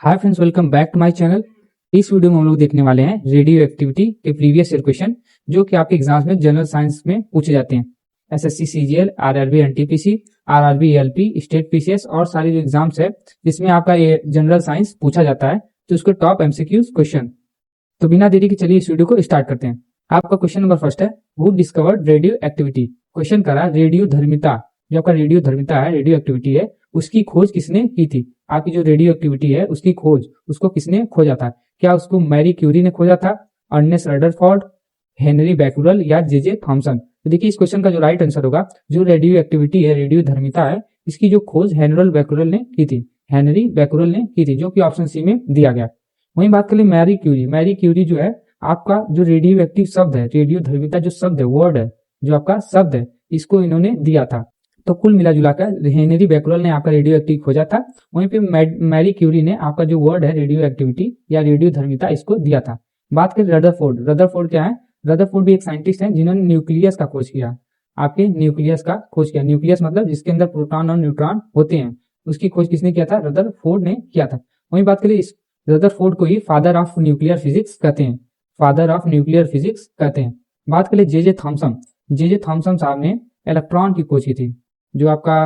Hi friends, welcome back to my channel. इस video में हम लोग देखने वाले हैं रेडियो एक्टिविटी के प्रीवियस ईयर क्वेश्चन जो कि आपके एग्जाम्स में जनरल साइंस में पूछे जाते हैं। SSC CGL, RRB NTPC, RRB LP, state PCS और सारे जो एग्जाम्स है जिसमें आपका ये जनरल साइंस पूछा जाता है, तो उसके टॉप एमसीक्यूज क्वेश्चन। तो बिना देरी के चलिए इस वीडियो को स्टार्ट करते हैं। आपका क्वेश्चन नंबर फर्स्ट है, who discovered radio activity. Question करा रेडियो धर्मिता, जो आपका रेडियो धर्मिता है, रेडियो एक्टिविटी है, उसकी खोज किसने की थी। आपकी जो रेडियो एक्टिविटी है उसकी खोज उसको किसने खोजा था। क्या उसको मैरी क्यूरी ने खोजा था, अर्नेस्ट रदरफोर्ड, हेनरी बैकुरल या जे थॉमसन। तो देखिए इस क्वेश्चन का जो राइट आंसर होगा, जो रेडियो एक्टिविटी है, रेडियो धर्मिता है, इसकी जो खोज हेनरी बैकुरल ने की थी, हेनरी बैकुरल ने की थी, जो कि ऑप्शन सी में दिया गया। वहीं बात करें मैरी क्यूरी। मैरी क्यूरी जो है आपका जो रेडियो एक्टिव शब्द है, रेडियो धर्मिता जो शब्द है, वर्ड है, जो आपका शब्द है, इसको इन्होंने दिया था। तो कुल मिला जुला कर हेनरी बैकुरल ने आपका रेडियो एक्टिव खोजा था। वहीं पे मैरी क्यूरी ने आपका जो वर्ड है रेडियो एक्टिविटी या रेडियो धर्मिता इसको दिया था। बात करें रदरफोर्ड। रदरफोर्ड क्या है? रदरफोर्ड भी एक साइंटिस्ट है जिन्होंने न्यूक्लियस का खोज किया। आपके न्यूक्लियस का खोज किया। न्यूक्लियस मतलब जिसके अंदर प्रोटॉन और न्यूट्रॉन होते हैं, उसकी खोज किसने किया था? रदरफोर्ड ने किया था। वहीं बात करें इस रदरफोर्ड को ही फादर ऑफ न्यूक्लियर फिजिक्स कहते हैं, फादर ऑफ न्यूक्लियर फिजिक्स कहते हैं। बात करें जे थॉमसन। जे थॉमसन साहब ने इलेक्ट्रॉन की खोज की थी। जो आपका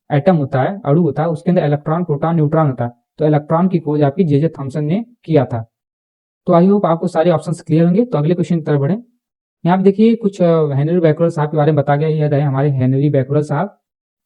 एटम होता है, अणु होता है, उसके अंदर इलेक्ट्रॉन, प्रोटॉन, न्यूट्रॉन होता है, तो इलेक्ट्रॉन की खोज आपकी जे थॉमसन ने किया था। तो आई होप आपको सारे ऑप्शंस क्लियर होंगे। तो अगले क्वेश्चन की तरफ बढ़े। यहाँ पे देखिए कुछ हेनरी बैकुरल साहब के बारे में बता गया, ये रहे हमारे हेनरी बैकुरल साहब।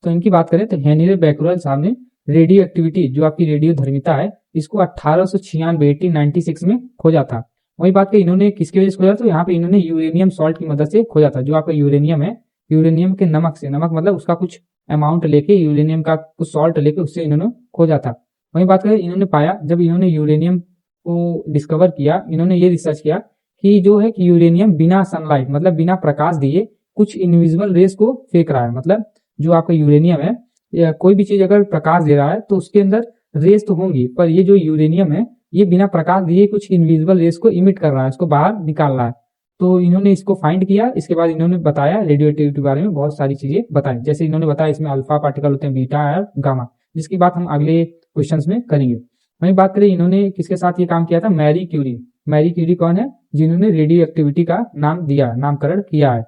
तो इनकी बात करें तो हेनरी बैकुरल साहब ने रेडियो एक्टिविटी, जो आपकी रेडियो धर्मिता है, इसको 1896 1896 में खोजा था। वही बात करें इन्होंने किसकी वजह से खोजा, तो यहाँ पे इन्होंने यूरेनियम सॉल्ट की मदद से खोजा था। जो आपका यूरेनियम है, यूरेनियम के नमक से, नमक मतलब उसका कुछ अमाउंट लेके, यूरेनियम का कुछ सॉल्ट लेके उससे इन्होंने खोजा था। वही बात करें इन्होंने पाया, जब इन्होंने यूरेनियम को डिस्कवर किया, इन्होंने ये रिसर्च किया कि जो है कि यूरेनियम बिना सनलाइट मतलब बिना प्रकाश दिए कुछ इनविजिबल रेस को फेंक रहा है। मतलब जो आपका यूरेनियम है या कोई भी चीज अगर प्रकाश दे रहा है तो उसके अंदर रेस तो होंगी, पर ये जो यूरेनियम है ये बिना प्रकाश दिए कुछ इनविजिबल रेस को इमिट कर रहा है, इसको बाहर निकाल रहा है। तो इन्होंने इसको फाइंड किया। इसके बाद इन्होंने बताया रेडियो एक्टिविटी के बारे में बहुत सारी चीजें बताई। जैसे इन्होंने बताया इसमें अल्फा पार्टिकल होते हैं, बीटा और गामा, जिसकी बात हम अगले क्वेश्चंस में करेंगे। वहीं बात करें इन्होंने किसके साथ ये काम किया था? Marie Curie. मैरी क्यूरी कौन है? जिन्होंने रेडियो एक्टिविटी का नाम दिया, नामकरण किया है।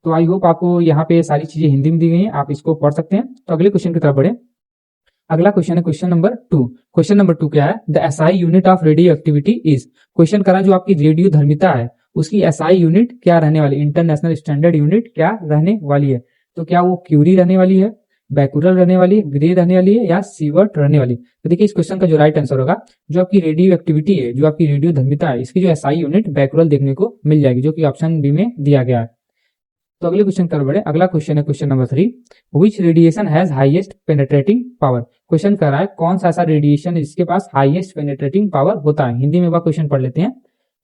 तो आई होप आपको यहाँ पे सारी चीजें हिंदी में दी गई हैं, आप इसको पढ़ सकते हैं। तो अगले क्वेश्चन की तरफ बढ़े। अगला क्वेश्चन है क्वेश्चन नंबर 2। क्वेश्चन नंबर 2 क्या है? The SI unit of radio activity is. Question करा जो आपकी रेडियो धर्मिता है उसकी एसआई यूनिट क्या रहने वाली, इंटरनेशनल स्टैंडर्ड यूनिट क्या रहने वाली है। तो क्या वो क्यूरी रहने वाली है, बैकुरल रहने वाली है, ग्रे रहने वाली है या सीवर्ट रहने वाली। तो देखिए इस क्वेश्चन का जो राइट आंसर होगा, जो आपकी रेडियो एक्टिविटी है, जो आपकी रेडियो धर्मिता है, इसकी जो एसआई यूनिट बैकुरल देखने को मिल जाएगी, जो कि ऑप्शन बी में दिया गया है। तो अगले क्वेश्चन कर बढ़े। अगला क्वेश्चन है question number 3। Which radiation has highest penetrating power. Question कर रहा है कौन सा ऐसा रेडिएशन है जिसके पास हाईएस्ट पेनिट्रेटिंग पावर होता है। हिंदी में वह क्वेश्चन पढ़ लेते हैं।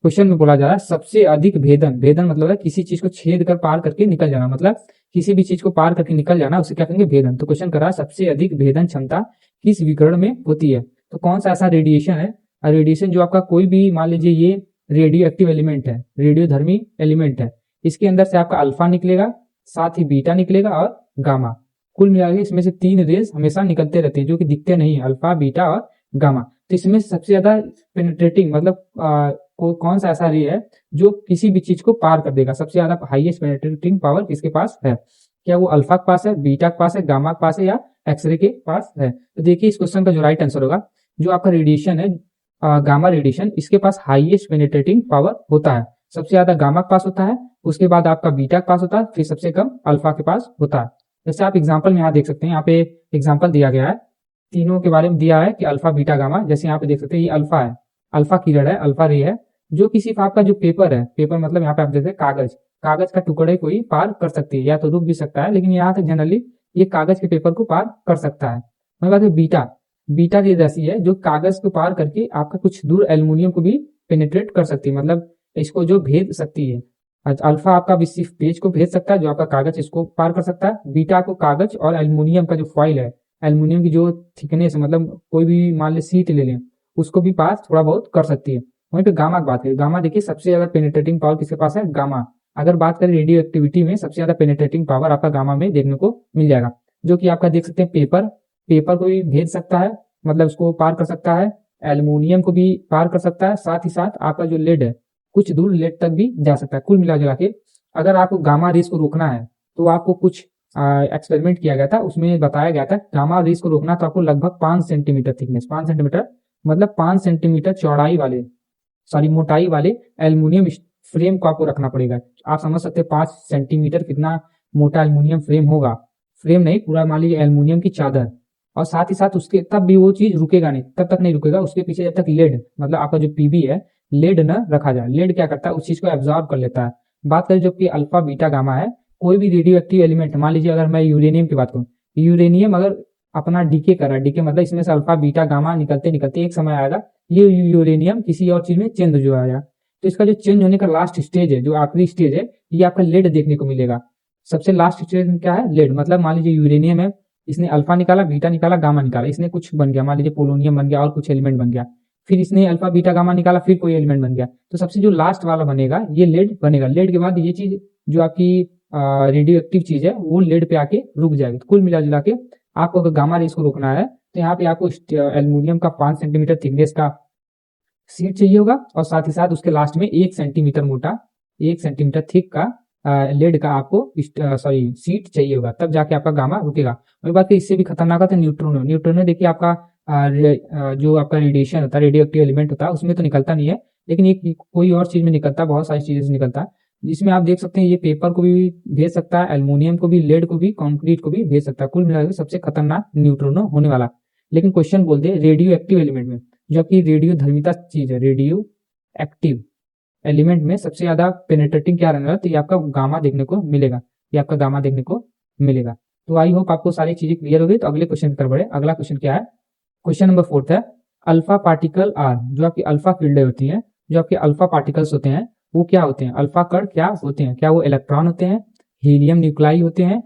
क्वेश्चन में बोला जा रहा है सबसे अधिक भेदन। भेदन मतलब है किसी चीज को छेद कर पार करके निकल जाना, मतलब किसी भी चीज को पार करके निकल जाना, उसे क्या कहेंगे? भेदन। तो क्वेश्चन कर रहा है सबसे अधिक भेदन क्षमता किस विकर्ण में होती है। तो कौन सा ऐसा रेडिएशन है? रेडिएशन जो आपका कोई भी, मान लीजिए ये रेडियो एक्टिव एलिमेंट है, रेडियो धर्मी एलिमेंट है, इसके अंदर से आपका अल्फा निकलेगा, साथ ही बीटा निकलेगा और गामा। कुल मिलाकर इसमें से 3 रेज हमेशा निकलते रहते हैं जो कि दिखते नहीं है, अल्फा, बीटा और गामा। तो इसमें सबसे ज्यादा पेनिट्रेटिंग मतलब कौन सा ऐसा रे है जो किसी भी चीज को पार कर देगा, सबसे ज्यादा हाईएस्ट पेनिट्रेटिंग पावर किसके पास है? क्या वो अल्फा के पास है, बीटा के पास है, गामा के पास है या एक्सरे के पास है? तो देखिए इस क्वेश्चन का जो राइट आंसर होगा, जो आपका रेडिएशन है गामा रेडिएशन, इसके पास हाईएस्ट पेनिट्रेटिंग पावर होता है। सबसे ज्यादा गामा के पास होता है, उसके बाद आपका बीटा के पास होता है, फिर सबसे कम अल्फा के पास होता है। जैसे आप एग्जांपल में यहाँ देख सकते हैं, यहाँ पे एग्जांपल दिया गया है, तीनों के बारे में दिया है कि अल्फा, बीटा, गामा। जैसे यहाँ पे देख सकते हैं ये अल्फा है, अल्फा किरण है, अल्फा रे है, जो कि सिर्फ आपका जो पेपर है, पेपर मतलब यहाँ पे आप देखते हैं कागज, कागज का टुकड़े को ही पार कर सकती है, या तो रुक भी सकता है, लेकिन यहाँ तक जनरली ये कागज के पेपर को पार कर सकता है। वही बात है बीटा। बीटा ये जैसी है जो कागज को पार करके आपका कुछ दूर एल्यूमिनियम को भी पेनिट्रेट कर सकती है, मतलब इसको जो भेद सकती है। अल्फा आपका भी सिर्फ पेज को भेज सकता है, जो आपका कागज इसको पार कर सकता है। बीटा को कागज और एल्यूमिनियम का जो फॉइल है, एल्यूमिनियम की जो थिकनेस, मतलब कोई भी मान ली सीट ले लें, उसको भी पास थोड़ा बहुत कर सकती है। वहीं पे गामा की बात करें, गामा देखिए सबसे ज्यादा पेनिट्रेटिंग पावर किसके पास है? गामा। अगर बात करें रेडियो एक्टिविटी में, सबसे ज्यादा पेनिट्रेटिंग पावर आपका गामा में देखने को मिल जाएगा, जो कि आपका देख सकते हैं पेपर, पेपर को भी भेज सकता है, मतलब उसको पार कर सकता है। एल्युमिनियम को भी पार कर सकता है, साथ ही साथ आपका जो लेड है कुछ दूर लेड तक भी जा सकता है। कुल मिला जुला के अगर आपको गामा रेस को रोकना है तो आपको कुछ एक्सपेरिमेंट किया गया था, उसमें बताया गया था गामा रेस को रोकना तो आपको लगभग 5 सेंटीमीटर थिकनेस, 5 सेंटीमीटर मतलब 5 सेंटीमीटर चौड़ाई वाले मोटाई वाले एल्युमिनियम फ्रेम को आपको रखना पड़ेगा। आप समझ सकते हैं 5 सेंटीमीटर कितना मोटा एल्युमिनियम फ्रेम होगा, फ्रेम नहीं पूरा मान लीजिए एल्युमिनियम की चादर। और साथ ही साथ उसके तब भी वो चीज रुकेगा नहीं, तब तक नहीं रुकेगा, उसके पीछे जब तक लेड मतलब आपका जो पीबी है लेड न रखा जाए। लेड क्या करता है, उस चीज को एब्जॉर्ब कर लेता है। बात करें जो कि अल्फा बीटा गामा है, कोई भी रेडियो एक्टिव एलिमेंट, मान लीजिए अगर मैं यूरेनियम की बात करूं, यूरेनियम अगर अपना डीके कर रहा है, डीके मतलब इसमें से अल्फा बीटा गामा निकलते निकलते एक समय आएगा ये यूरेनियम किसी और चीज में चेंज हो जाएगा। तो इसका जो चेंज होने का लास्ट स्टेज है, जो आखिरी स्टेज है, ये आपका लेड देखने को मिलेगा। सबसे लास्ट स्टेज में क्या है, लेड। मतलब मान लीजिए यूरेनियम है, इसने अल्फा निकाला, बीटा निकाला, गामा निकाला, इसने कुछ बन गया, मान लीजिए पोलोनियम बन गया और कुछ एलिमेंट बन गया, फिर इसने अल्फा बीटा गामा निकाला, फिर कोई एलिमेंट बन गया, तो सबसे जो लास्ट वाला बनेगा ये लेड बनेगा। लेड के बाद ये चीज जो आपकी रेडियो एक्टिव चीज है वो लेड पे आके रुक जाएगी। तो कुल मिला जुला के आपको अगर गामा रेस को रोकना है तो यहाँ पे आपको एल्युमिनियम का 5 सेंटीमीटर थिकनेस का शीट चाहिए होगा, और साथ ही साथ उसके लास्ट में 1 सेंटीमीटर मोटा, 1 सेंटीमीटर थिक का लेड का आपको शीट चाहिए होगा, तब जाके आपका गामा रुकेगा। वही बात है, इससे भी खतरनाक है न्यूट्रॉनो। न्यूट्रॉनो देखिए आपका जो आपका रेडिएशन होता है, रेडियो एक्टिव एलिमेंट होता है, उसमें तो निकलता नहीं है, लेकिन ये कोई और चीज में निकलता है, बहुत सारी चीजें से निकलता है, जिसमें आप देख सकते हैं ये पेपर को भी भेज सकता है, एल्युमिनियम को भी, लेड को भी, कंक्रीट को भी भेज सकता है। कुल मिलाकर सबसे खतरनाक न्यूट्रॉनो होने वाला। लेकिन क्वेश्चन बोलते हैं रेडियो एक्टिव एलिमेंट में, जो कि रेडियो धर्मिता चीज है, रेडियो एक्टिव एलिमेंट में सबसे ज्यादा पेनिट्रेटिंग क्या रहने वाला, तो ये आपका गामा देखने को मिलेगा, ये आपका गामा देखने को मिलेगा। तो आई होप आपको सारी चीजें क्लियर हो गई। तो अगले क्वेश्चन की तरफ बढ़े। अगला क्वेश्चन क्या है, क्वेश्चन नंबर 4 है, अल्फा पार्टिकल आर, जो आपकी अल्फा किरणें होती हैं, जो आपके अल्फा पार्टिकल्स होते हैं वो क्या होते हैं, अल्फा कण क्या होते हैं, क्या वो इलेक्ट्रॉन होते हैं, हीलियम न्यूक्लाई होते हैं,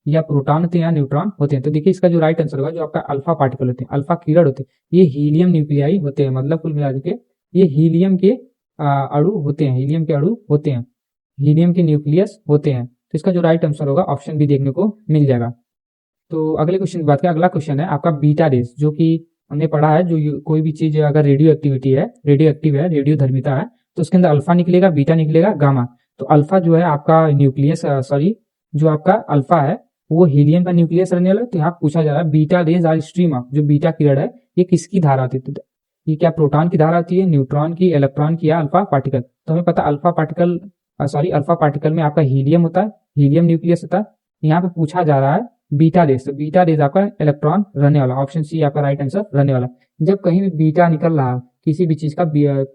या प्रोटॉन होते हैं, या न्यूट्रॉन होते हैं। तो देखिए इसका जो राइट आंसर होगा, जो आपका अल्फा पार्टिकल होते हैं, अल्फा किरण होते हैं, ये हीलियम न्यूक्लियाई होते हैं। मतलब कुल मिला के ये हीलियम के अणु होते हैं, हीलियम के अणु होते हैं, हीलियम के न्यूक्लियस होते हैं। तो इसका जो राइट आंसर होगा ऑप्शन बी देखने को मिल जाएगा। तो अगले क्वेश्चन की बात करें, अगला क्वेश्चन है आपका बीटा रेस, जो कि हमने पढ़ा है, जो कोई भी चीज अगर रेडियो एक्टिविटी है, रेडियो एक्टिव है, रेडियो धर्मिता है, तो उसके अंदर अल्फा निकलेगा, बीटा निकलेगा, गामा। तो अल्फा जो है आपका न्यूक्लियस, जो आपका अल्फा है वो हीलियम का न्यूक्लियस रहने वाला है। तो यहाँ पूछा जा रहा है beta rays are stream of, जो बीटा किरण है ये किसकी धारा होती है, ये क्या प्रोटॉन की धारा होती है, न्यूट्रॉन की, इलेक्ट्रॉन की, या अल्फा पार्टिकल। तो हमें पता अल्फा पार्टिकल में आपका हीलियम होता है, हीलियम न्यूक्लियस होता है। यहाँ पे पूछा जा रहा है बीटा रेस, तो बीटा रेस आपका इलेक्ट्रॉन रहने वाला, ऑप्शन सी आपका राइट आंसर रहने वाला। जब कहीं भी बीटा निकल रहा है किसी भी चीज का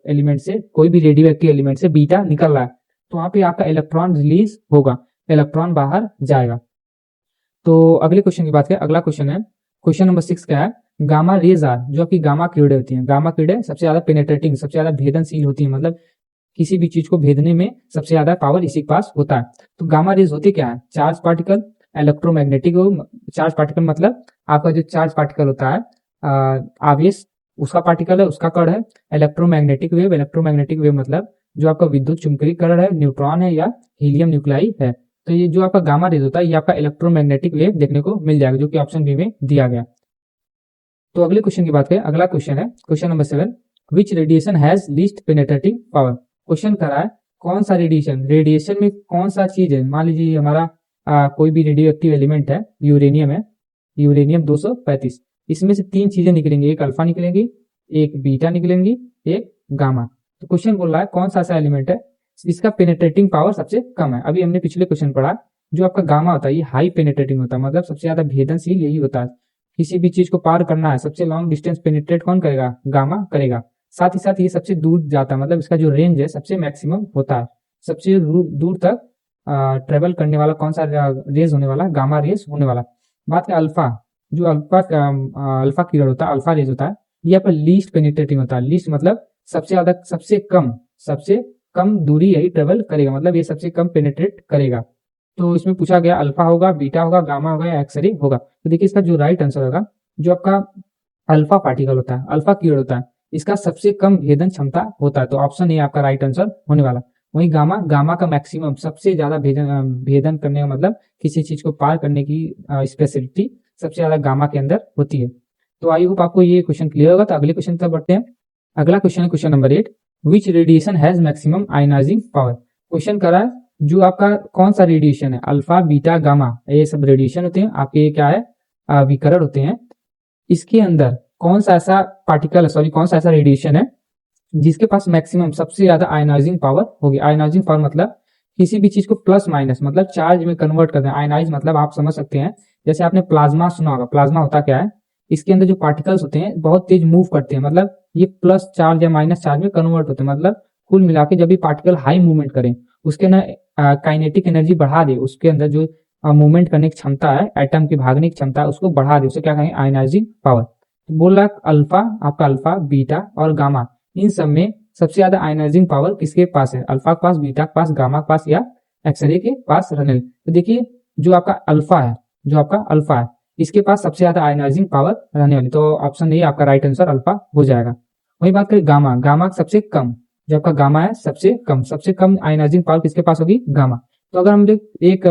एलिमेंट से, कोई भी रेडियो एक्टिव एलिमेंट से बीटा निकल रहा है, तो वहां पे आपका इलेक्ट्रॉन रिलीज होगा, इलेक्ट्रॉन बाहर जाएगा। तो अगले क्वेश्चन की बात करें, अगला क्वेश्चन है, क्वेश्चन नंबर 6 क्या है, गामा रेज आर, जो कि गामा किरणें होती हैं, गामा किरणें सबसे ज्यादा पेनिट्रेटिंग, सबसे ज्यादा भेदनशील होती है, मतलब किसी भी चीज को भेदने में सबसे ज्यादा पावर इसी के पास होता है। तो गामा रेज होती क्या है, charge particle, electromagnetic charge particle, मतलब आपका जो चार्ज पार्टिकल होता है, आवेश उसका पार्टिकल है, उसका कण है। इलेक्ट्रोमैग्नेटिक वेव मतलब जो आपका विद्युत चुंबकीय कण है, न्यूट्रॉन है, या हीलियम न्यूक्लाई है। तो ये जो आपका गामा रेज होता है ये आपका इलेक्ट्रोमैग्नेटिक वेव देखने को मिल जाएगा, जो कि ऑप्शन बी में दिया गया। तो अगले क्वेश्चन की बात करें, अगला क्वेश्चन है question number 7, which radiation has least penetrating power. Question कर रहा है कौन सा रेडिएशन में कौन सा चीज है, मान लीजिए हमारा कोई भी रेडियो एक्टिव एलिमेंट है, यूरेनियम है, यूरेनियम 235, इसमें से 3 चीजें निकलेंगी, एक अल्फा निकलेंगी, एक बीटा निकलेंगी, एक गामा। तो क्वेश्चन बोल रहा है कौन सा ऐसा एलिमेंट है इसका पेनिट्रेटिंग पावर सबसे कम है। अभी हमने पिछले क्वेश्चन पढ़ा, जो आपका गामा होता है ये हाई पेनिट्रेटिंग होता है, मतलब सबसे ज्यादा भेदनशील यही होता है। किसी भी चीज को पार करना है, सबसे लॉन्ग डिस्टेंस पेनिट्रेट कौन करेगा, गामा करेगा। साथ ही साथ ये सबसे दूर जाता है, मतलब इसका जो रेंज है सबसे मैक्सिमम होता है, सबसे दूर तक ट्रेवल करने वाला कौन सा रेज होने वाला, गामा रेज होने वाला। बात है अल्फा, जो अल्फा किरण होता है, अल्फा रेज होता है, ये आपका लीस्ट पेनिट्रेटिंग होता है। लीस्ट मतलब सबसे ज्यादा, सबसे कम दूरी यही ट्रेवल करेगा, मतलब ये सबसे कम पेनिट्रेट करेगा। तो इसमें पूछा गया अल्फा होगा, बीटा होगा, गामा होगा, या एक्सरे होगा। तो देखिए इसका जो राइट आंसर होगा, जो आपका अल्फा पार्टिकल होता है, अल्फा किरण होता है, इसका सबसे कम भेदन क्षमता होता है। तो ऑप्शन ए आपका राइट आंसर होने वाला। वही गामा का मैक्सिमम, सबसे ज्यादा भेदन करने का मतलब किसी चीज को पार करने की स्पेसिलिटी सबसे ज्यादा गामा के अंदर होती है। तो आई होप आपको ये क्वेश्चन क्लियर होगा। तो अगले क्वेश्चन तक बढ़ते हैं। अगला क्वेश्चन है question number 8, which radiation has maximum ionising power. Question करा है जो आपका कौन सा रेडिएशन है, अल्फा बीटा गामा, ये सब रेडिएशन होते हैं आपके, क्या है विकरण होते हैं। इसके अंदर कौन सा ऐसा पार्टिकल, सॉरी कौन सा ऐसा रेडिएशन है जिसके पास मैक्सिमम सबसे ज्यादा आयनाइजिंग पावर होगी। आयनाइजिंग पावर मतलब किसी भी चीज को प्लस माइनस मतलब चार्ज में कन्वर्ट करते हैं। आयनाइज मतलब आप समझ सकते हैं, जैसे आपने प्लाज्मा सुना होगा। प्लाज्मा होता क्या है, इसके अंदर जो पार्टिकल्स होते हैं बहुत तेज मूव करते हैं, मतलब ये प्लस चार्ज या माइनस चार्ज में कन्वर्ट होते हैं। मतलब कुल मिला के जब भी पार्टिकल हाई मूवमेंट करें, उसके अंदर काइनेटिक एनर्जी बढ़ा दे, उसके अंदर जो मूवमेंट करने की क्षमता है, एटम की भागने की क्षमता है, उसको बढ़ा दे, उसे क्या कहेंगे, आयनाइजिंग पावर। तो बोल रहा अल्फा, आपका अल्फा बीटा और गामा, इन सब में सबसे ज्यादा आयनाइजिंग पावर किसके पास है, अल्फा के पास, बीटा के पास, गामा के पास या एक्सरे के पास रहने। तो देखिए जो आपका अल्फा है, जो आपका अल्फा है, इसके पास सबसे ज्यादा आयनाइजिंग पावर रहने वाली, तो ऑप्शन ए आपका राइट आंसर अल्फा हो जाएगा। वही बात करें गामा, गामा सबसे कम, जो आपका गामा है सबसे कम आयनाइजिंग पावर किसके पास होगी, गामा। तो अगर हम एक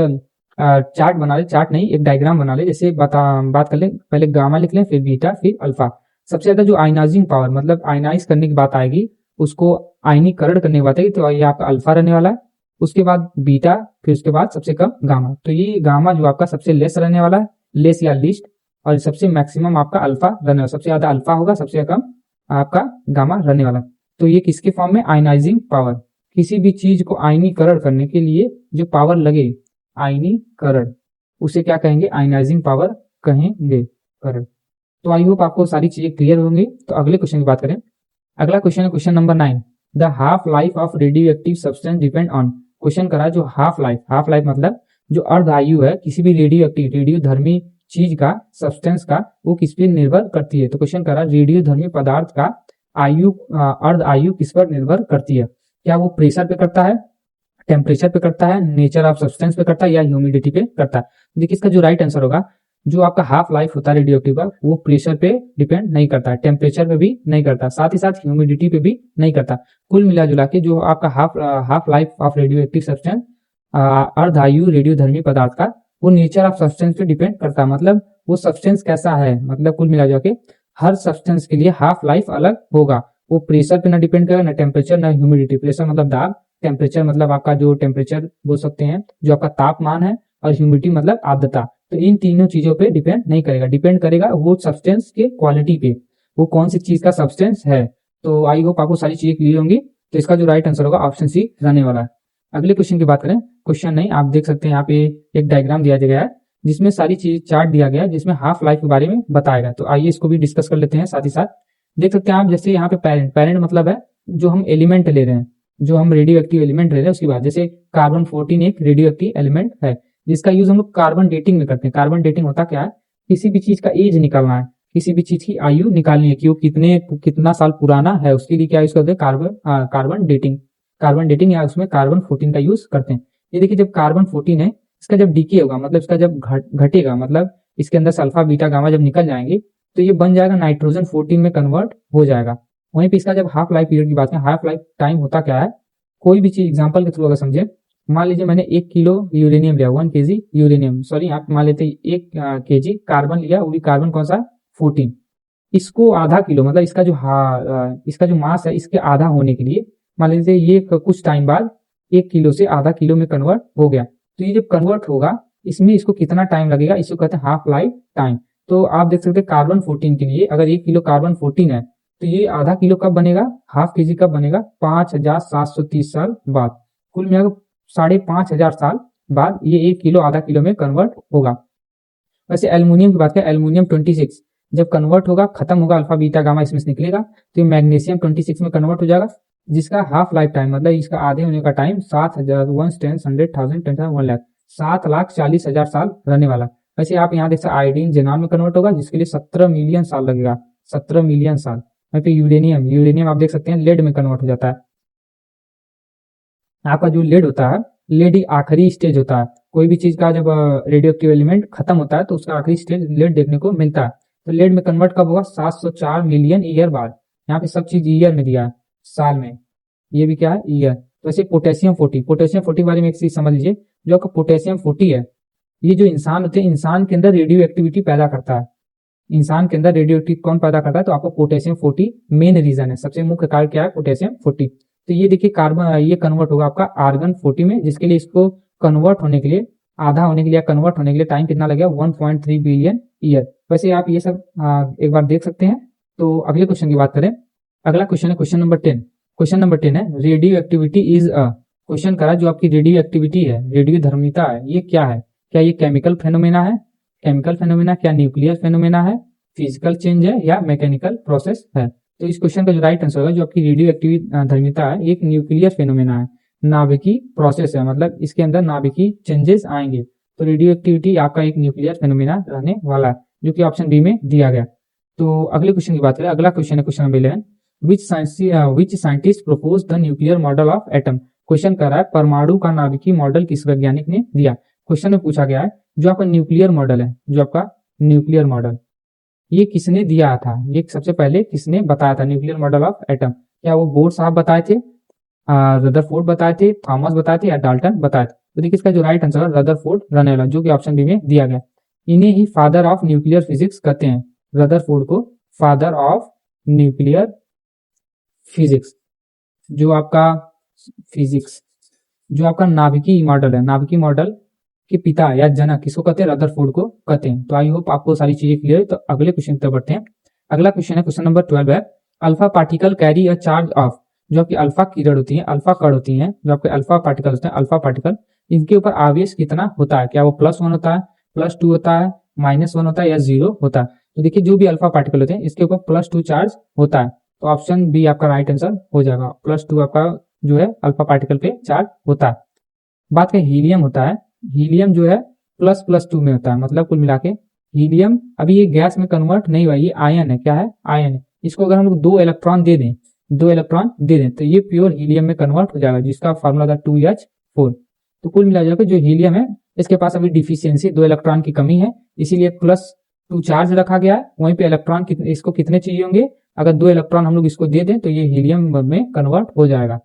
चार्ट बना ले, चार्ट नहीं एक डायग्राम बना ले, जैसे बात कर ले, पहले गामा लिख लें, फिर बीटा, फिर अल्फा। सबसे ज्यादा जो आयनाइजिंग पावर मतलब आयनाइज करने की बात आएगी, उसको आयनीकरण करने की बात आएगी, तो ये आपका अल्फा रहने वाला है। उसके बाद बीटा, फिर उसके बाद सबसे कम गामा। तो ये गामा जो आपका सबसे लेस रहने वाला है, लेस या लीस्ट, और सबसे मैक्सिमम आपका अल्फा रहने वाला, सबसे ज्यादा अल्फा होगा, सबसे कम आपका गामा रहने वाला। तो ये किसके फॉर्म में, आयनाइजिंग पावर। किसी भी चीज को आयनीकरण करने के लिए जो पावर लगे, आयनीकरण, उसे क्या कहेंगे, आयनाइजिंग पावर कहेंगे, करण। तो आई होप आपको सारी चीजें क्लियर होंगी। तो अगले क्वेश्चन की बात करें। अगला क्वेश्चन है question number 9, the half life of radio active substance depend on. Question करा जो हाफ लाइफ मतलब जो अर्ध आयु है किसी भी रेडियो एक्टिव, रेडियो धर्मी चीज का, सब्सटेंस का, वो किस पर निर्भर करती है। तो क्वेश्चन करा रेडियो धर्मी पदार्थ का आयु, अर्ध आयु किस पर निर्भर करती है। क्या वो प्रेशर पे करता है, टेम्परेचर पे करता है, नेचर ऑफ सब्सटेंस पे करता है, या ह्यूमिडिटी पे करता है। देखिए इसका जो राइट आंसर होगा, जो आपका हाफ लाइफ होता है रेडियो एक्टिव का, वो प्रेशर पे डिपेंड नहीं करता है, टेम्परेचर पे भी नहीं करता, साथ ही साथ ह्यूमिडिटी पे भी नहीं करता। कुल मिला जुला के जो आपका half life of radio active substance, अर्धायु रेडियो धर्मी पदार्थ का, वो नेचर ऑफ सब्सटेंस पे डिपेंड करता है। मतलब वो सब्सटेंस कैसा है, मतलब कुल मिला जुला के हर सब्सटेंस के लिए हाफ लाइफ अलग होगा। वो प्रेशर पे ना डिपेंड करेगा, ना टेम्परेचर, ना ह्यूमिडिटी। प्रेशर मतलब दाब, टेम्परेचर मतलब आपका जो टेम्परेचर बोल सकते हैं, जो आपका तापमान है, और ह्यूमिडिटी मतलब आर्द्रता। तो इन तीनों चीजों पे डिपेंड नहीं करेगा, डिपेंड करेगा वो सब्सटेंस के क्वालिटी पे, वो कौन सी चीज का सब्सटेंस है। तो आई होप आपको सारी चीजें क्लियर होंगी। तो इसका जो राइट आंसर होगा ऑप्शन सी रहने वाला है। अगले क्वेश्चन की बात करें, क्वेश्चन नहीं, आप देख सकते हैं यहाँ पे एक डायग्राम दिया गया है जिसमें सारी चीज चार्ट दिया गया है, जिसमें हाफ लाइफ के बारे में बताएगा। तो आइए इसको भी डिस्कस कर लेते हैं साथ ही साथ। देख सकते हैं आप, जैसे यहाँ पे पेरेंट मतलब है जो हम एलिमेंट ले रहे हैं, जो हम रेडियो एक्टिव एलिमेंट ले रहे हैं, उसके बाद जैसे कार्बन 14 एक रेडियो एक्टिव एलिमेंट है, जिसका यूज हम लोग कार्बन डेटिंग में करते हैं। कार्बन डेटिंग होता क्या है, किसी भी चीज का एज निकालना है, किसी भी चीज की आयु निकालनी है कि वो कितना साल पुराना है, उसके लिए क्या यूज करते हैं, कार्बन डेटिंग या उसमें कार्बन 14 का यूज करते हैं। ये देखिए जब कार्बन 14 है, इसका जब डीके होगा, मतलब इसका जब घटेगा, मतलब इसके अंदर सल्फा बीटा गामा जब निकल जाएंगे, तो ये बन जाएगा नाइट्रोजन 14 में कन्वर्ट हो जाएगा। वहीं पे इसका जब हाफ लाइफ पीरियड की बात करें, हाफ लाइफ टाइम होता क्या है, कोई भी चीज एग्जांपल के थ्रू अगर समझे, मान लीजिए मैंने 1 किलो यूरेनियम लिया, 1 केजी यूरेनियम, सॉरी आप मान लेते 1 केजी कार्बन लिया, वो भी कार्बन कौन सा 14। इसको आधा किलो, मतलब इसका जो मास है, इसके आधा होने के लिए मान लीजिए ये कुछ टाइम बाद 1 किलो से आधा किलो में कन्वर्ट हो गया। तो ये जब कन्वर्ट होगा, इसमें इसको कितना टाइम लगेगा, इसको कहते हैं हाफ लाइफ टाइम। तो आप देख सकते हैं कार्बन 14 के लिए अगर 1 किलो कार्बन 14 है, तो ये आधा किलो कब बनेगा, हाफ केजी कब बनेगा, 5730 साल बाद। कुल मिलाकर 5500 साल बाद ये 1 किलो आधा किलो में कन्वर्ट होगा। वैसे एल्युमिनियम की बात करें, एल्युमिनियम 26 जब कन्वर्ट होगा, खत्म होगा, अल्फा बीटा गामा इसमें से निकलेगा, तो ये मैग्नीशियम 26 में कन्वर्ट हो जाएगा, जिसका हाफ लाइफ टाइम मतलब इसका आधे होने का टाइम 7000 7,40,000 साल रहने वाला। वैसे आप यहाँ देख सकते आयोडीन जेनॉन में कन्वर्ट होगा, जिसके लिए 17 मिलियन साल लगेगा, 17 मिलियन साल। वहीं पे यूरेनियम आप देख सकते हैं लेड में कन्वर्ट हो जाता है। आपका जो लेड होता है, लेड ही आखिरी स्टेज होता है, कोई भी चीज का जब रेडियो एक्टिव एलिमेंट खत्म होता है तो उसका आखिरी स्टेज लेड देखने को मिलता है। तो लेड में कन्वर्ट कब होगा, 704 मिलियन ईयर बाद। यहाँ पे सब चीज ईयर में दिया है, साल में, ये भी क्या है ईयर। तो वैसे पोटेशियम 40 के बारे में एक चीज समझ लीजिए, जो आपका पोटेशियम 40 है, ये जो इंसान होते हैं, इंसान के अंदर रेडियो एक्टिविटी पैदा करता है, इंसान के अंदर रेडियो एक्टिव कौन पैदा करता है, तो आपको पोटेशियम 40 मेन रीजन है, सबसे मुख्य कारण क्या है, पोटेशियम 40। तो ये देखिए कार्बन, ये कन्वर्ट होगा आपका आर्गन 40 में, जिसके लिए इसको कन्वर्ट होने के लिए, आधा होने के लिए, कन्वर्ट होने के लिए टाइम कितना लगेगा, 1.3 बिलियन ईयर। वैसे आप ये सब एक बार देख सकते हैं। तो अगले क्वेश्चन की बात करें, अगला क्वेश्चन है क्वेश्चन नंबर 10। क्वेश्चन नंबर 10 है radio activity is a, question करा जो आपकी रेडियो एक्टिविटी है, रेडियो धर्मिता है, ये क्या है, क्या ये केमिकल फेनोमेना है, केमिकल फेनोमेना, क्या न्यूक्लियर फेनोमेना है, फिजिकल चेंज है, या मैकेनिकल प्रोसेस है। तो इस क्वेश्चन का जो राइट आंसर होगा, जो आपकी रेडियो एक्टिव धर्मिता है, एक न्यूक्लियर फेनोमेना है, नाभिकीय प्रोसेस है, मतलब इसके अंदर नाभिकीय चेंजेस आएंगे। तो रेडियो एक्टिविटी आपका एक न्यूक्लियर फेनोमेना रहने वाला है, जो कि ऑप्शन बी में दिया गया। तो अगले क्वेश्चन की बात करें, अगला क्वेश्चन है question number 11, which scientist propose the nuclear model of atom. Question कर रहा है परमाणु का नाभिकीय मॉडल किस वैज्ञानिक ने दिया। क्वेश्चन में पूछा गया है जो आपका न्यूक्लियर मॉडल है, जो आपका न्यूक्लियर मॉडल, ये किसने दिया था, ये सबसे पहले किसने बताया था न्यूक्लियर मॉडल ऑफ एटम। क्या वो बोर साहब बताए थे, रदरफोर्ड बताए थे, थॉमस बताए थे, या डाल्टन बताए थे। तो देखिए इसका जो राइट आंसर है रदरफोर्ड रहने वाला, जो कि ऑप्शन बी में दिया गया। इन्हें ही फादर ऑफ न्यूक्लियर फिजिक्स कहते हैं, रदरफोर्ड को फादर ऑफ न्यूक्लियर फिजिक्स। जो आपका फिजिक्स, जो आपका नाभिकीय मॉडल है, नाभिकीय मॉडल के पिता या जनक किसको कहते हैं, रदरफोर्ड को कहते हैं। तो आई होप आपको सारी चीजें क्लियर है। तो अगले क्वेश्चन की तरफ बढ़ते हैं। अगला क्वेश्चन है क्वेश्चन नंबर 12 है, alpha particle carry a charge of. जो आपकी अल्फा किरण होती है, अल्फा कण होती है, जो आपके अल्फा पार्टिकल होते हैं, अल्फा पार्टिकल, इनके ऊपर आवेश कितना होता है, क्या वो +1 होता है, +2 होता है, -1 होता है, या 0 होता है। तो देखिए जो भी अल्फा पार्टिकल होते हैं इसके ऊपर +2 चार्ज होता है। तो ऑप्शन बी आपका राइट आंसर हो जाएगा, +2 आपका जो है अल्फा पार्टिकल पे चार्ज होता है। बात करें हीलियम होता है, हीलियम जो है ++2 में होता है, मतलब कुल मिला के हीलियम अभी ये गैस में कन्वर्ट नहीं हुआ, ये आयन है, क्या है, आयन है। इसको अगर हम लोग 2 इलेक्ट्रॉन दे दें, 2 इलेक्ट्रॉन दे दें तो ये प्योर हीलियम में कन्वर्ट हो जाएगा, जिसका फॉर्मूला था 2H4। तो कुल मिला जाएगा जो हीलियम है इसके पास अभी डिफिशियंसी 2 इलेक्ट्रॉन की कमी है, इसीलिए +2 चार्ज रखा गया है। वहीं पे इलेक्ट्रॉन इसको कितने चाहिए होंगे, अगर 2 इलेक्ट्रॉन हम लोग इसको दे दें तो ये हीलियम में कन्वर्ट हो जाएगा।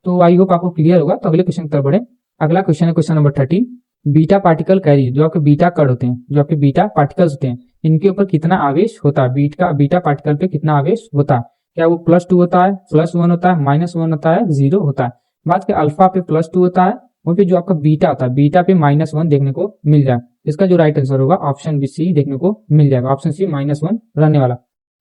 तो आई होप आपको क्लियर होगा। तो अगले क्वेश्चन की तरफ बढ़े। अगला क्वेश्चन है question number 13, beta particle carry, जो आपके बीटा कण होते हैं, जो आपके बीटा पार्टिकल्स होते हैं, इनके ऊपर कितना आवेश होता है, बीटा पार्टिकल पे कितना आवेश होता है, क्या वो +2 होता है, +1 होता है, -1 होता है, 0 होता है। बात के अल्फा पे +2 होता है, वहीं पे जो आपका बीटा होता है, बीटा पे -1 देखने को मिल जाए। इसका जो राइट आंसर होगा ऑप्शन बी सी देखने को मिल जाएगा, ऑप्शन सी -1 रहने वाला।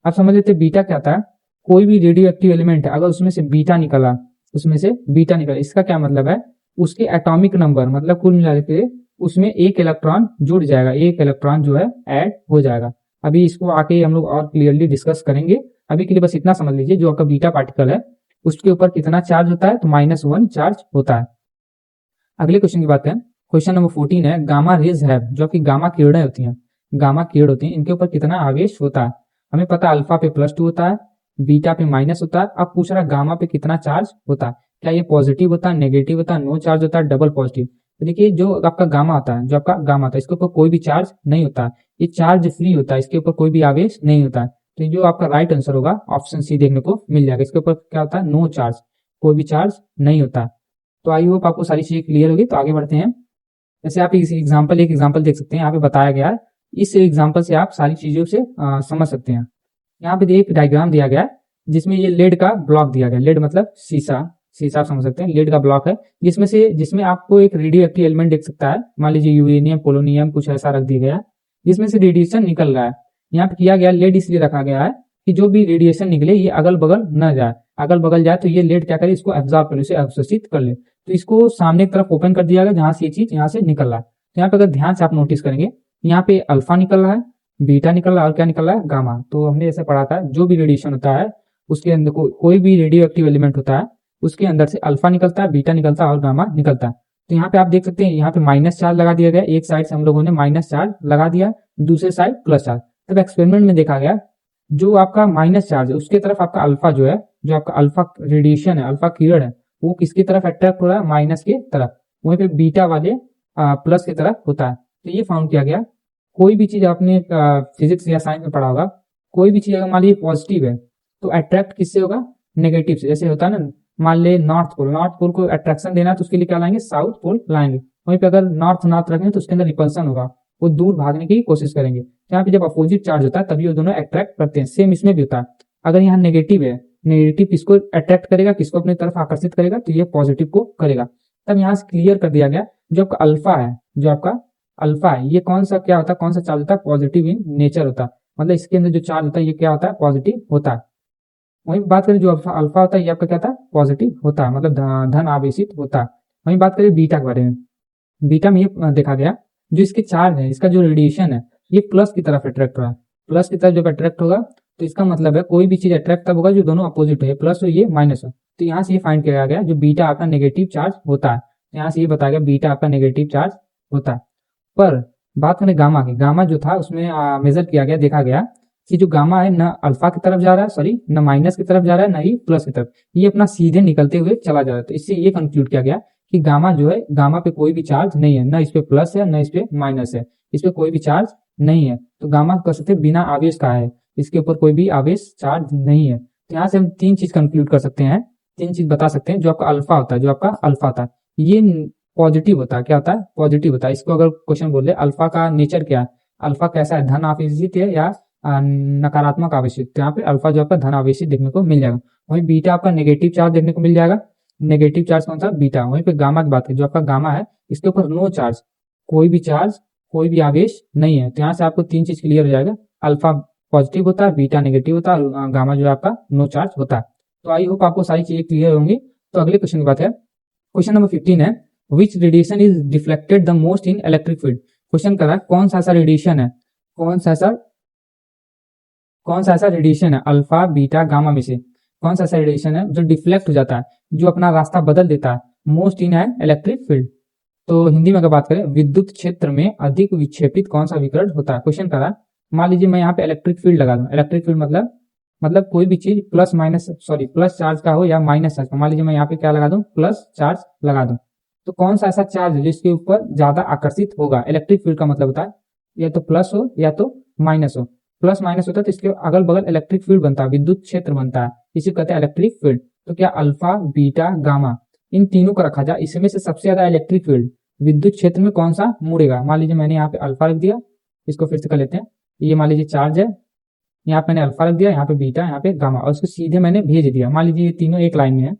आप समझ लेते बीटा क्या होता है, कोई भी रेडियो एक्टिव एलिमेंट है अगर उसमें से बीटा निकला, इसका क्या मतलब है, उसके एटॉमिक नंबर, मतलब कुल मिला के उसमें एक इलेक्ट्रॉन जुड़ जाएगा, एक इलेक्ट्रॉन जो है ऐड हो जाएगा। अभी इसको आके हम लोग और क्लियरली डिस्कस करेंगे। अभी के लिए बस इतना समझ लीजिए, जो आपका बीटा पार्टिकल है उसके ऊपर कितना चार्ज होता है, तो -1 चार्ज होता है। अगले क्वेश्चन की बात है, क्वेश्चन नंबर 14 है, गामा रेज है, जो कि गामा किरणें होती हैं, गामा किरण होती हैं, इनके ऊपर कितना आवेश होता है। हमें पता है अल्फा पे +2 होता है, बीटा पे माइनस होता है। अब पूछ रहा है गामा पे कितना चार्ज होता है, क्या ये पॉजिटिव होता है, नेगेटिव होता है, नो चार्ज होता है, डबल पॉजिटिव। तो देखिए जो आपका गामा होता है, जो आपका गामा होता है, इसके ऊपर कोई भी चार्ज नहीं होता है, ये चार्ज फ्री होता है, इसके ऊपर कोई भी आवेश नहीं होता है। तो जो आपका राइट आंसर होगा ऑप्शन सी देखने को मिल जाएगा, इसके ऊपर क्या होता है, नो चार्ज, कोई भी चार्ज नहीं होता है। तो आई होप आपको सारी चीजें क्लियर होगी। तो आगे बढ़ते हैं। जैसे आप एक एग्जाम्पल देख सकते हैं, यहाँ पे बताया गया है, इस एग्जाम्पल से आप सारी चीजों से समझ सकते हैं। यहाँ पे एक डायग्राम दिया गया है जिसमें ये लेड का ब्लॉक दिया गया, लेड मतलब शीशा आप समझ सकते हैं, लेड का ब्लॉक है, जिसमें आपको एक रेडियो एक्टिव एलिमेंट देख सकता है, मान लीजिए यूरेनियम, पोलोनियम, कुछ ऐसा रख दिया गया, जिसमें से रेडिएशन निकल रहा है। यहाँ पे किया गया लेड इसलिए रखा गया है कि जो भी रेडिएशन निकले ये अगल बगल न जाए, अगल बगल जाए तो ये लेड क्या करे, इसको एब्जॉर्ब कर ले, इसे अवशोषित कर ले। तो इसको सामने की तरफ ओपन कर दिया गया जहां से ये चीज यहाँ से निकल रहा है। तो यहाँ पे अगर ध्यान से आप नोटिस करेंगे, यहाँ पे अल्फा निकल रहा है, बीटा निकल रहा है, और क्या निकल रहा है, गामा। तो हमने जैसे पढ़ा था, जो भी रेडिएशन होता है उसके अंदर कोई भी रेडियो एक्टिव एलिमेंट होता है उसके अंदर से अल्फा निकलता है, बीटा निकलता है और गामा निकलता है। तो यहाँ पे आप देख सकते हैं, यहाँ पे माइनस चार्ज लगा दिया गया, एक साइड से हम लोगों ने माइनस चार्ज लगा दिया, दूसरे साइड प्लस चार्ज। तब एक्सपेरिमेंट में देखा गया जो आपका माइनस चार्ज है उसके तरफ आपका अल्फा जो है, जो आपका अल्फा रेडिएशन है, अल्फा किरण है, वो किसकी तरफ अट्रैक्ट हो रहा है, माइनस के तरफ। वहीं पे बीटा वाले प्लस की तरफ होता है। तो ये फाउंड किया गया, कोई भी चीज आपने फिजिक्स या साइंस में पढ़ा होगा, कोई भी चीज अगर मान लीजिए पॉजिटिव है तो अट्रैक्ट किससे होगा, नेगेटिव से। जैसे होता है ना, मान ले नॉर्थ पोल को अट्रैक्शन देना है तो उसके लिए क्या लाएंगे, साउथ पोल लाएंगे। वहीं पे अगर नॉर्थ रखेंगे तो उसके अंदर रिपल्सन होगा, वो दूर भागने की कोशिश करेंगे। तो यहाँ पे जब अपोजिट चार्ज होता है तभी वो दोनों अट्रैक्ट करते हैं। सेम इसमें भी होता है, अगर यहाँ नेगेटिव है, नेगेटिव किसको अट्रैक्ट करेगा, किसको अपनी तरफ आकर्षित करेगा, तो ये पॉजिटिव को करेगा। तब यहाँ से क्लियर कर दिया गया जो आपका अल्फा है, जो आपका अल्फा है, ये कौन सा क्या होता है, कौन सा चार्ज होता है, पॉजिटिव इन नेचर होता है। मतलब इसके अंदर जो चार्ज होता है ये क्या होता है, पॉजिटिव होता है। वहीं बात करें जो अल्फा होता है ये आपका क्या होता है, पॉजिटिव होता है, मतलब धन आवेशित होता है। वहीं बात करें बीटा के बारे में, बीटा में ये देखा गया जो इसके चार्ज है, इसका जो रेडिएशन है ये प्लस की तरफ अट्रैक्ट हो रहा है। प्लस की तरफ जब अट्रैक्ट होगा तो इसका मतलब है कोई भी चीज अट्रैक्ट तब होगा जो दोनों अपोजिट है, प्लस हो ये माइनस हो। तो यहाँ से ये फाइंड किया गया जो बीटा आपका नेगेटिव चार्ज होता है। यहाँ से ये बताया गया बीटा आपका नेगेटिव चार्ज होता है। पर बात करें गामा की, गामा जो था उसमें मेजर किया गया, देखा गया कि जो गामा है न अल्फा की तरफ जा रहा है, सॉरी न माइनस की तरफ जा रहा है, न ही प्लस की तरफ, ये अपना सीधे निकलते हुए चला जा रहा है। तो इससे ये कंक्लूड किया गया कि गामा जो है, गामा पे कोई भी चार्ज नहीं है, न इस पे प्लस है न इस पे माइनस है, इस पे कोई भी चार्ज नहीं है। तो गामा कह सकते बिना आवेश का है, इसके ऊपर कोई भी आवेश चार्ज नहीं है। तो यहाँ से हम तीन चीज कंक्लूड कर सकते हैं, तीन चीज बता सकते हैं। जो आपका अल्फा होता है, जो आपका अल्फा होता है ये पॉजिटिव होता है। क्या होता है, पॉजिटिव होता है। इसको अगर क्वेश्चन बोल दे अल्फा का नेचर क्या है, अल्फा कैसा है, धन आवेशित है या नकारात्मक आवेशित, तो यहाँ पे अल्फा जो आपका धन आवेशित देखने को मिल जाएगा। वहीं बीटा आपका नेगेटिव चार्ज देखने को मिल जाएगा, नेगेटिव चार्ज कौन सा, बीटा। वहीं पे गामा की बात करें, जो आपका गामा है इसके ऊपर नो चार्ज, कोई भी चार्ज, कोई भी आवेश नहीं है। तो यहाँ से आपको तीन चीज क्लियर हो जाएगा, अल्फा पॉजिटिव होता है, बीटा नेगेटिव होता है, और गामा जो है आपका नो चार्ज होता है। तो आई होप आपको सारी चीजें क्लियर होंगी। तो अगले क्वेश्चन की बात है, क्वेश्चन नंबर 15 है, which radiation is deflected the most in electric field. Question कर रहा है कौन सा ऐसा रेडिएशन है, कौन सा ऐसा रेडिएशन है अल्फा बीटा गामा में से कौन सा ऐसा रेडिएशन है जो डिफ्लेक्ट हो जाता है, जो अपना रास्ता बदल देता है most in an electric field. तो हिंदी में अगर बात करें, विद्युत क्षेत्र में अधिक विक्षेपित कौन सा विकिरण होता है। क्वेश्चन कर रहा है, मान लीजिए मैं यहाँ पे इलेक्ट्रिक फील्ड लगा दूं, इलेक्ट्रिक फील्ड मतलब कोई भी चीज plus minus, sorry plus charge का हो या माइनस चार्ज का। मान लीजिए मैं यहाँ पे क्या लगा दूं, प्लस चार्ज लगा दूं, तो कौन सा ऐसा चार्ज है जिसके ऊपर ज्यादा आकर्षित होगा। इलेक्ट्रिक फील्ड का मतलब होता है या तो प्लस हो या तो माइनस हो। प्लस माइनस होता है तो इसके अगल बगल इलेक्ट्रिक फील्ड बनता है, विद्युत क्षेत्र बनता है, इसे कहते हैं इलेक्ट्रिक फील्ड। तो क्या अल्फा बीटा गामा इन तीनों को रखा जाए, इसमें से सबसे ज्यादा इलेक्ट्रिक फील्ड विद्युत क्षेत्र में कौन सा मुड़ेगा। मान लीजिए मैंने यहाँ पे अल्फा रख दिया, इसको फिर से कर लेते हैं, ये मान लीजिए चार्ज है, यहाँ पे मैंने अल्फा रख दिया, यहाँ पे बीटा, यहाँ पे गामा, और उसको सीधे मैंने भेज दिया। मान लीजिए ये तीनों एक लाइन में है,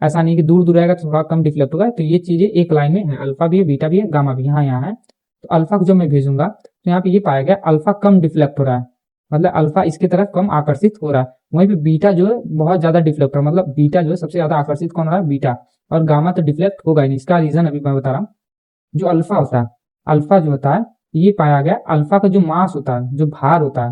ऐसा नहीं कि दूर दूर रहेगा तो थोड़ा कम डिफ्लेक्ट होगा। तो ये चीजें एक लाइन में है, अल्फा भी है, बीटा भी है, गामा भी यहाँ है। तो अल्फा को जब मैं भेजूंगा तो यहाँ पे ये पाया गया अल्फा कम डिफ्लेक्ट हो रहा है, मतलब अल्फा इसकी तरफ कम आकर्षित हो रहा है। वहीं पे बीटा जो है बहुत ज्यादा डिफ्लेक्ट हो रहा है, मतलब बीटा जो है सबसे ज्यादा आकर्षित कौन हो रहा है, बीटा। और गामा तो डिफ्लेक्ट होगा ही नहीं। इसका रीजन अभी मैं बता रहा हूँ। जो अल्फा होता है, अल्फा जो होता है ये पाया गया अल्फा का जो मास होता है, जो भार होता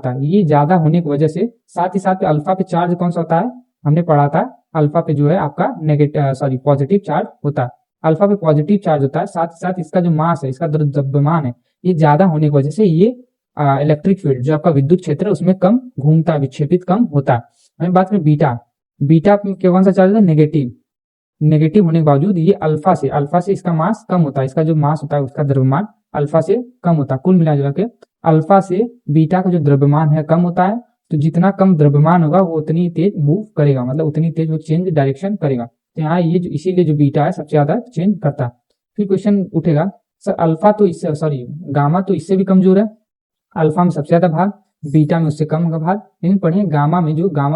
है, ये ज्यादा होने की वजह से, साथ ही साथ अल्फा पे चार्ज कौन सा होता है, हमने पढ़ा था अल्फा पे जो है आपका नेगेटिव, सॉरी पॉजिटिव चार्ज होता है। अल्फा पे पॉजिटिव चार्ज होता है, साथ ही साथ इसका जो मास है, इसका द्रव्यमान है, ये ज्यादा होने की वजह से ये इलेक्ट्रिक फील्ड जो आपका विद्युत क्षेत्र है उसमें कम घूमता है, विक्षेपित कम होता है। हमें बात करें बीटा, बीटा में कौन सा चार्ज है, नेगेटिव। नेगेटिव होने के बावजूद ये अल्फा से इसका मास कम होता है, इसका जो मास होता है उसका द्रव्यमान अल्फा से कम होता है। कुल मिला के अल्फा से बीटा का जो द्रव्यमान है कम होता है, तो जितना कम द्रव्यमान होगा वो उतनी तेज मूव करेगा, मतलब उतनी तेज वो चेंज डायरेक्शन करेगा। तो यहाँ ये जो इसीलिए जो बीटा है सबसे ज्यादा चेंज करता है। फिर क्वेश्चन उठेगा, सर अल्फा तो इससे, सॉरी गामा तो इससे भी कमजोर है, अल्फा में सबसे ज्यादा भाग, बीटा में उससे कम भाग, लेकिन पढ़िए गामा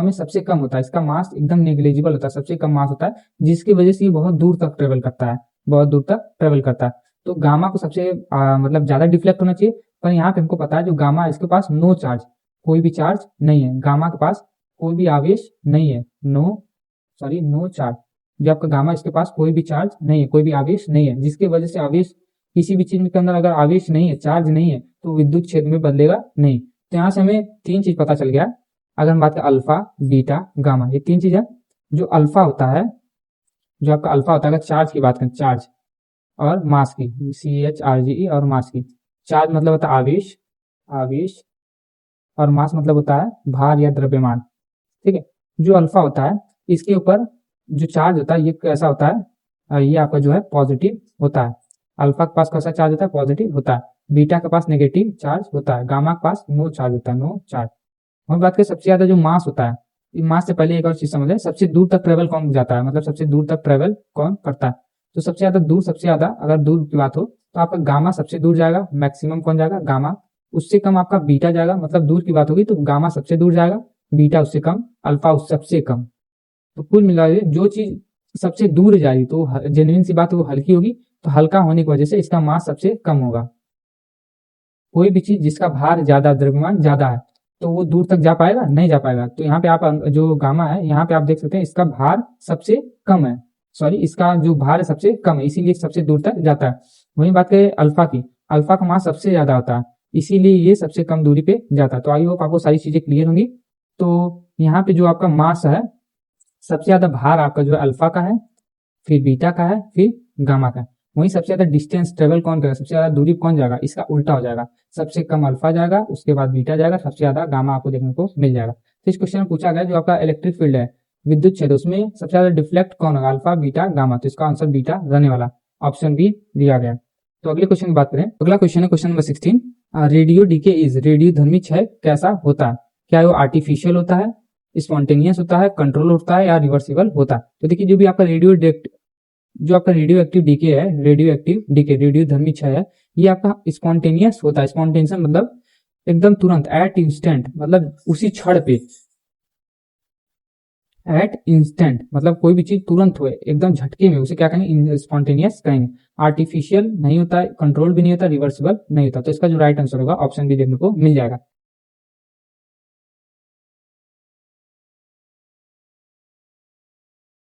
में सबसे कम होता है, इसका मास एकदम नेग्लिजिबल होता है, सबसे कम मास होता है, जिसकी वजह से ये बहुत दूर तक ट्रेवल करता है। तो गामा को सबसे मतलब ज्यादा डिफ्लेक्ट होना चाहिए, पर यहाँ पे हमको पता है जो गामा है इसके पास नो चार्ज, कोई भी चार्ज नहीं है, गामा के पास कोई भी आवेश नहीं है, नो चार्ज। जो आपका गामा इसके पास कोई भी चार्ज नहीं है, कोई भी आवेश नहीं है, जिसकी वजह से आवेश किसी भी चीज के अंदर अगर आवेश नहीं है, चार्ज नहीं है, तो विद्युत क्षेत्र में बदलेगा नहीं। तो यहाँ से हमें तीन चीज पता चल गया। अगर हम बात करें अल्फा बीटा गामा, ये तीन चीज है। जो अल्फा होता है, जो आपका अल्फा होता है, अगर चार्ज की बात करें, चार्ज और मास की, CHRGE, और मास की, चार्ज मतलब होता है आवेश, और मास मतलब होता है भार या द्रव्यमान, ठीक है। जो अल्फा होता है इसके ऊपर जो चार्ज होता है ये कैसा होता है, ये आपका जो है पॉजिटिव होता है। अल्फा के पास कैसा चार्ज होता है, पॉजिटिव होता है। बीटा के पास नेगेटिव चार्ज होता है, गामा के पास नो चार्ज होता है, नो चार्ज। हम बात करें सबसे ज्यादा जो मास होता है, मास से पहले एक और चीज समझ लें, सबसे दूर तक ट्रेवल कौन जाता है, मतलब सबसे दूर तक ट्रेवल कौन करता है। तो सबसे ज्यादा अगर दूर की बात हो तो आपका गामा सबसे दूर जाएगा, मैक्सिमम कौन जाएगा, गामा। उससे कम आपका बीटा जाएगा, मतलब दूर की बात होगी तो गामा सबसे दूर जाएगा, बीटा उससे कम, अल्फा उस सबसे कम। तो कुल मिला के जो चीज सबसे दूर जा रही तो जेन्युइन सी बात है वो हल्की होगी, तो हल्का होने की वजह से इसका मास सबसे कम होगा। कोई भी चीज जिसका भार ज्यादा, द्रव्यमान ज्यादा है, तो वो दूर तक जा पाएगा, नहीं जा पाएगा। तो यहाँ पे आप जो गामा है यहाँ पे आप देख सकते हैं इसका भार सबसे कम है, सॉरी इसका जो भार है सबसे कम है, इसीलिए सबसे दूर तक जाता है। वही बात करें अल्फा की, अल्फा का मास सबसे ज्यादा होता है, इसीलिए ये सबसे कम दूरी पे जाता है। तो आई होप आपको सारी चीजें क्लियर होंगी। तो यहाँ पे जो आपका मास है, सबसे ज्यादा भार आपका जो है अल्फा का है, फिर बीटा का है, फिर गामा का है। वहीं सबसे ज्यादा डिस्टेंस ट्रेवल कौन करेगा, सबसे ज्यादा दूरी कौन जाएगा, इसका उल्टा हो जाएगा, सबसे कम अल्फा जाएगा, उसके बाद बीटा जाएगा, सबसे ज्यादा गामा आपको देखने को मिल जाएगा। तो इस क्वेश्चन में पूछा गया जो आपका इलेक्ट्रिक फील्ड है, विद्युत क्षेत्र, उसमें सबसे ज्यादा डिफ्लेक्ट कौन होगा, अल्फा बीटा गामा। तो इसका आंसर बीटा रहने वाला, ऑप्शन बी दिया गया। तो अगले क्वेश्चन की बात करें, अगला क्वेश्चन है question number 16, radio decay is, radio धर्मी क्षय कैसा होता है, क्या वो आर्टिफिशियल होता है, स्पॉन्टेनियस होता है, कंट्रोल होता है, या रिवर्सिबल होता है। तो देखिए जो भी आपका जो आपका रेडियो एक्टिव डीके है, रेडियो एक्टिव डीके, रेडियो धर्मी क्षय है, ये आपका स्पॉन्टेनियस होता है। स्पॉन्टेनियस मतलब एकदम तुरंत, एट इंस्टेंट, मतलब उसी क्षण पे, एट इंस्टेंट मतलब कोई भी चीज तुरंत हुए, एकदम झटके में, उसे क्या कहेंगे, स्पॉन्टेनियस कहेंगे। आर्टिफिशियल नहीं होता है, कंट्रोल भी नहीं होता, रिवर्सिबल नहीं होता। तो इसका जो राइट आंसर होगा ऑप्शन बी देखने को मिल जाएगा।